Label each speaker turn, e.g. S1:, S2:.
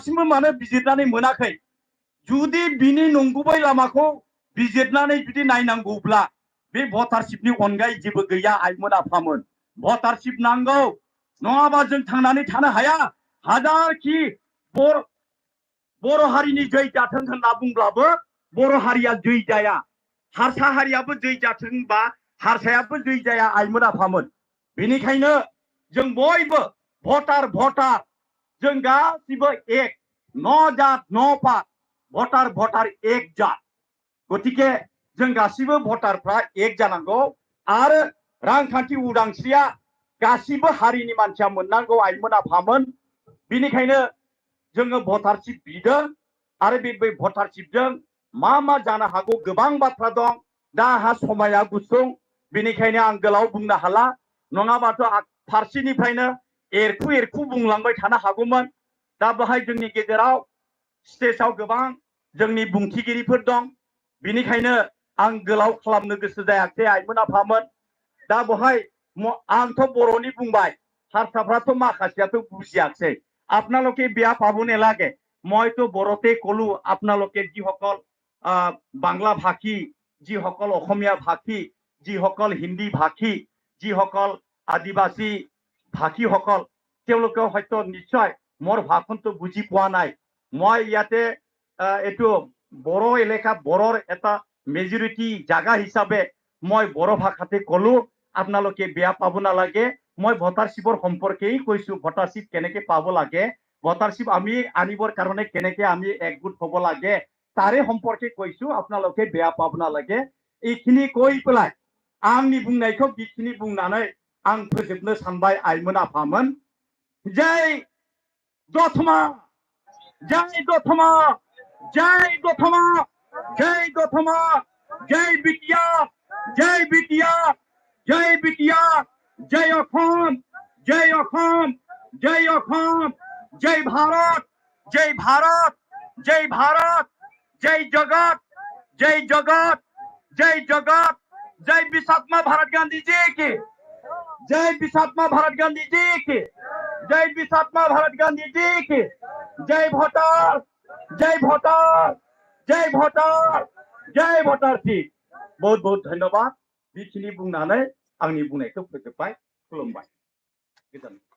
S1: दासिमबो मानो बिजिरनानै मोनाखै जुदि बिनि नंगुबै लामाखौ बिजिरनानै जुदि नायनांगौब्ला बे भटारशिपनि अनगायै जेबो गैया आइमोन आफामोन भटारशिप नांगौ नङाबा जों थांनानै थानो हाया हाजारखि बर' हारिनि जै जाथों होनना बुंब्लाबो बर' हारिया जै जाया हारसा हारियाबो जै जाथों होनबा हारसायाबो जै जाया आइमोन आफामोन बेनिखायनो जों बयबो भटार जों गासिबो एक न जात न पात भटार एक जात गतिके जों गासिबो भटारफ्रा एक जानांगौ आरो रांखान्थि उदांस्रिया गासिबो हारिनि मानसिया मोननांगौ आइमोन आफामोन बेनिखायनो जोङो भटारशिप बिदों आरो बे भटारशिपजों मा जानो हागौ गोबां बाथ्रा दं दा आंहा समाया गुसुं बेनिखायनो आं गोलाव बुंनो हाला नङाबाथ' फारसेनिफ्रायनो एरखु बुंलांबाय थानो हागौमोन दा बेहाय जोंनि गेजेराव स्टेजाव गोबां जोंनि बुंथिगिरिफोर दं बेनिखायनो आं गोलाव खालामनो गोसो जायाखै आइमोन आफामोन दा बेहाय आंथ' बर'नि बुंबाय हारसाफ्राथ' माखासेयाथ' बुजियाखै आपनालोके बेয়া পাব নালাগে মইতো বড়োতে কলো আপোনালোকে যিসকল বাংলা ভাষী যিসকল অসমীয়া ভাষী যিসকল হিন্দী ভাষী যিসকল আদিবাসী ভাষীসকল তেওঁলোকে হয়তো নিশ্চয় মোৰ ভাষণটো বুজি পোৱা নাই মই ইয়াতে এইটো বড়ো এলেকা বড়োৰ এটা মেজৰিটি জাগা হিচাপে মই বড়ো ভাষাতে কলো আপোনালোকে বেয়া পাব নালাগে মই ভটাৰশ্বিপৰ সম্পৰ্কেই কৈছো ভটাৰশ্বিপ কেনেকে পাব লাগে ভটাৰশ্বিপ আমি আনিবৰ কাৰণে কেনেকে আমি একগোট হ'ব লাগে তাৰে সম্পৰ্কে কৈছো আপোনালোকে বেয়া পাব নালাগে এইখিনি কৈ পেলাই आंनि बुंनायखौ बेखिनि बुंनानै आं फोजोबनो सानबाय आइमोन आफामोन जय दतमा जय दतमा जय दतमा जय दतमा जय बिटिया जय बिटिया जय बिटिया जय अखम जय अखम जय अखम जय भारत जय भारत जय भारत जय जगत जय जगत जय जगत जय विशात्मा भारत गांधी जी की जय विशात्मा भारत गांधी जी की जय विशात्मा भारत गांधी जी की जय भोटार जय भोटार जय भोटार जय भोटार की बहुत बहुत धन्यवाद बेखिनि बुंनानै आंनि बुंनायखौ फोजोबबाय खुलुमबाय गोजोनथों